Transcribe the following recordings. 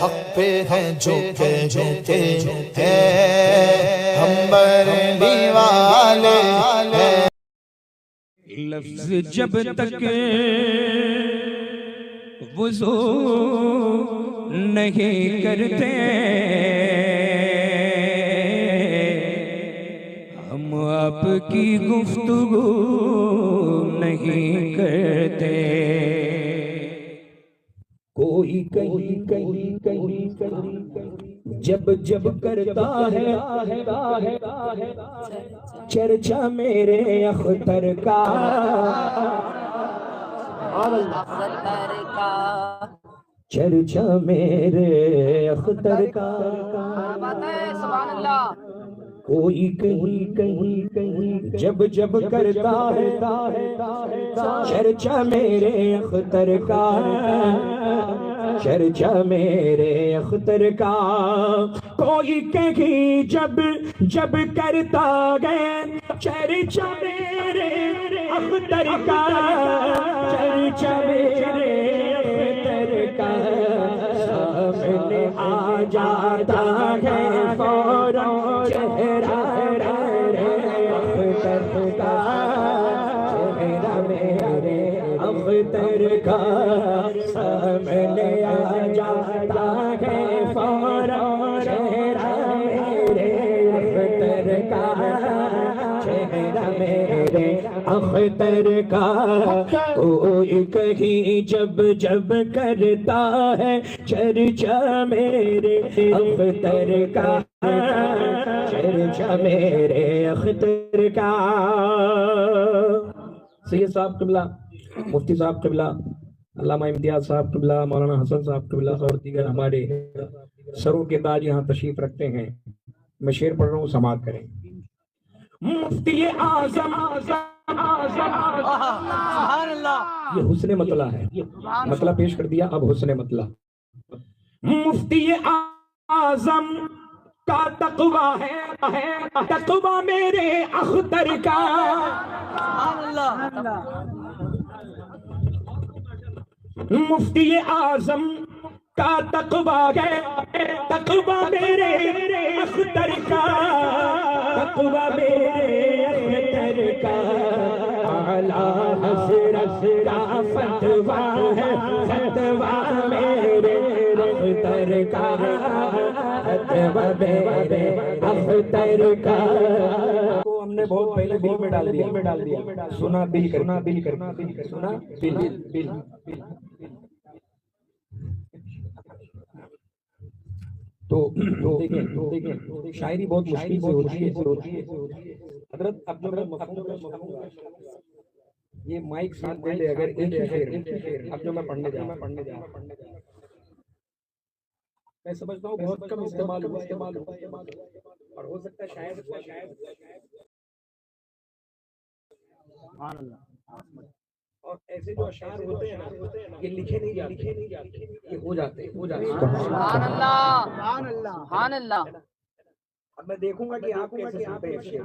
हक पे है जो कहते हैं हम बरनी वाले हैं। लफ्ज जब तक वुज़ू नहीं करते हम आपकी गुफ्तगू नहीं करते। कोई कहीं कहीं कहीं कहीं जब जब करता है चर्चा मेरे अख्तर का, चर्चा मेरे अख्तर का। कोई कहीं कहीं कहीं जब जब करता है चर्चा मेरे अख्तर का, चर्चा मेरे अख्तर का। कोई कहीं जब जब करता है चर्चा मेरे अख्तर का, चर्चा मेरे अख्तर का। सामने आ जाता है फौरन चेहरा अख्तर का, चेहरा मेरे अख्तर का। सामने आ जाता है फौरन चेहरा मेरे अख्तर का, चेहरा मेरे अख्तर का। कोई कहीं जब जब करता है चर्चा मेरे अख्तर का, चर्चा मेरे अख्तर का। सैयद साहब क़िबला, मुफ्ती साहब क़िबला, अल्लामा इम्तियाज साहब क़िबला, मौलाना हसन साहब क़िबला और दीगर हमारे सरों के ताज यहाँ तशरीफ रखते हैं। मैं शेर पढ़ रहा हूँ, समाअत करें। मुफ्ती आज़म ये हुस्ने मतला है, मतला पेश कर दिया, अब हुस्ने मतला। मुफ्ती आज़म का तक़वा है तक़वा मेरे अख्तर का। मुफ्ती आज़म का तक़वा है तक़वा मेरे अख्तर का, तक़वा मेरे अख्तर का। आला हज़रत का फतवा है फतवा मेरे अख्तर का, फतवा मेरे अख्तर का। को हमने बहुत पहले दिल में डाल दिया, सुना दिल करना दिल करना सुना दिल दिल। तो देखिए शायरी बहुत मुश्किल से होती है। हजरत अब जो मैं ये माइक साथ दे दे अगर एक ही शेर अब जो मैं पढ़ने जा मैं समझता हूँ बहुत कम इस्तेमाल हुआ और हो सकता है शायद और ऐसे जो अशार होते हैं ना ये लिखे नहीं जाते, ये हो जाते सुभान अल्लाह। अब मैं देखूंगा कि आप कैसे सुनते हैं शेर।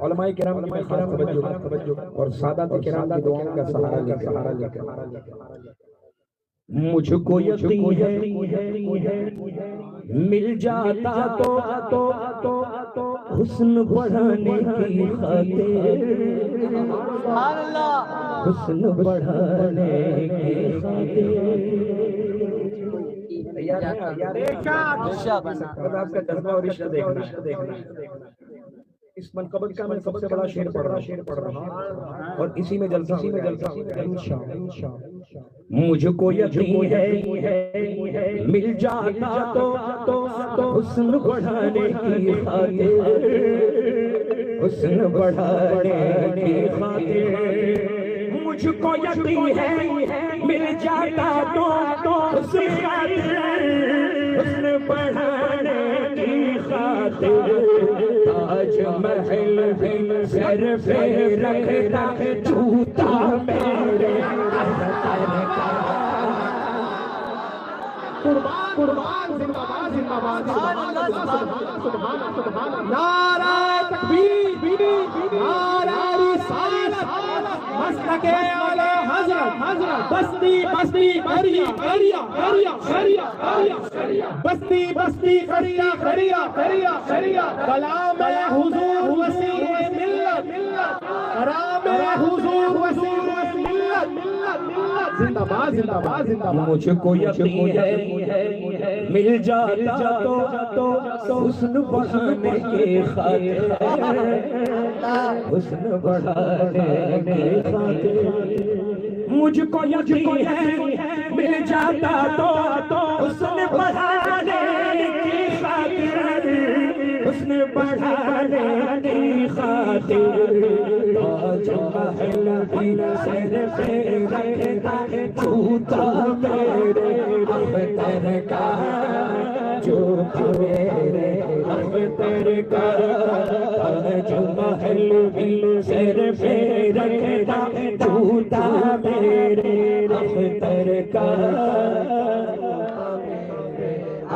उलमाए किराम की खास तवज्जो और सादात किराम की दुआओं का सहारा लेकर मुझको यकीन है मिल जाता तो हुस्न बढ़ाने की खातिर, हुस्न बढ़ाने की खातिर। आपका जज्बा और इश्क देखना। इस मनकबत का मैं सबसे बड़ा शेर पढ़ रहा हूँ और इसी में जलसा इंशाअल्लाह। मुझको यकीन है मिल जाता तो हुस्न बढ़ाने की खातिर, हुस्न बढ़ाने की खातिर। मुझको यकीन है मिल जाता तो हुस्न बढ़ाने की खातिर। ताजमहल भी सर पे रखता जूता मेरे अख्तर का। कुर्बान जिंदाबाद नारा तकबीर, नारा रिसालत, मसलके आले हज़रत। हजरत बस्ती बस्ती खरिया खरिया खरिया खरिया खरिया बस्ती बस्ती खरिया खरिया खरिया खरिया कलाम हुजूर वसीर मिल्लत कलाम हुजूर वसीर मिल्लत जिंदाबाद जिंदाबाद जिंदाबाद। मुझको यकीन है मिल जाता तो हुस्न बढ़ाने के खातिर हुस्न बढ़ाने के खातिर मुझको यकीन है मिल जाता तो हुस्न बढ़ाने की खातिर हुस्न बढ़ाने की खातिर आज महल भी सर पे रखता छूता मेरे अख्तर का जो मेरे अख्तर का आज महल भी सर पे रखता छूता मेरे अख्तर का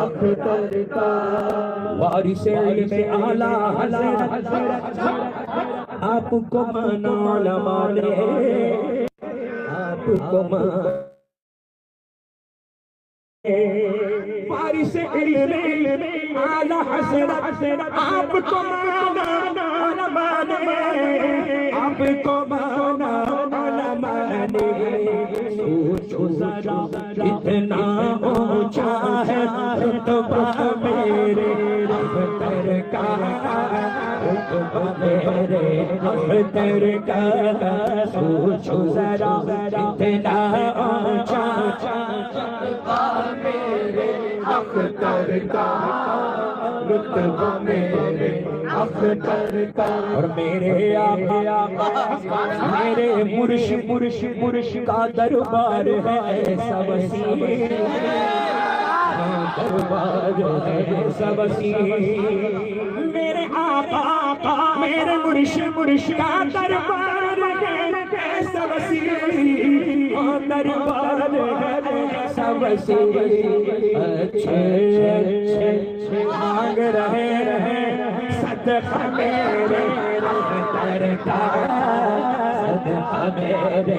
अख्तर का वारिस इल्म आला हज़रत आपको माना उलमा ने आपको वारिस इल्म आला हज़रत आपको माना उलमा ने आपको माना उलमा ने सोचो जरा कितना ऊंचा है रुतबा मेरे अख्तर का रुतबा मेरे अख्तर का सोचो जरा कितना ऊंचा रुतबा मेरे अख्तर का रुतबा मेरे अख्तर का। और मेरे आका मेरे मुर्शिद का दरबार है सबसी दरबार है सबसी मेरे आका मेरे मुर्शिद का दरबार है सबसी दरबार है सबसी अच्छे मांग रहे सदका मेरे अख्तर का सदका मेरे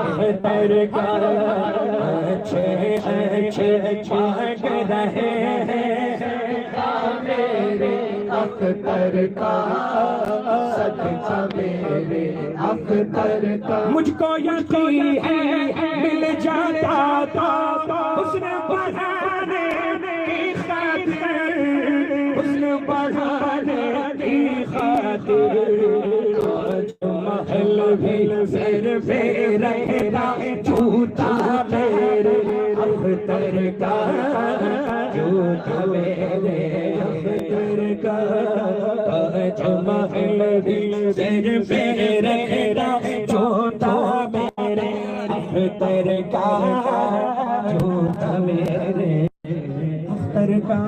अख्तर का अच्छे मांग रहे मेरे अख्तर का सदका मेरे अख्तर का। मुझको यकीन है मिल जाता तो हुस्न बढ़ाने की खातिर हुस्न बढ़ाने की खातिर आज महल भी सिर पे रखता छूता मेरे अख्तर का छूता मेरे अख्तर का आज महल भी सिर पे रखता छूता मेरे अख्तर का छूता मेरे अख्तर का।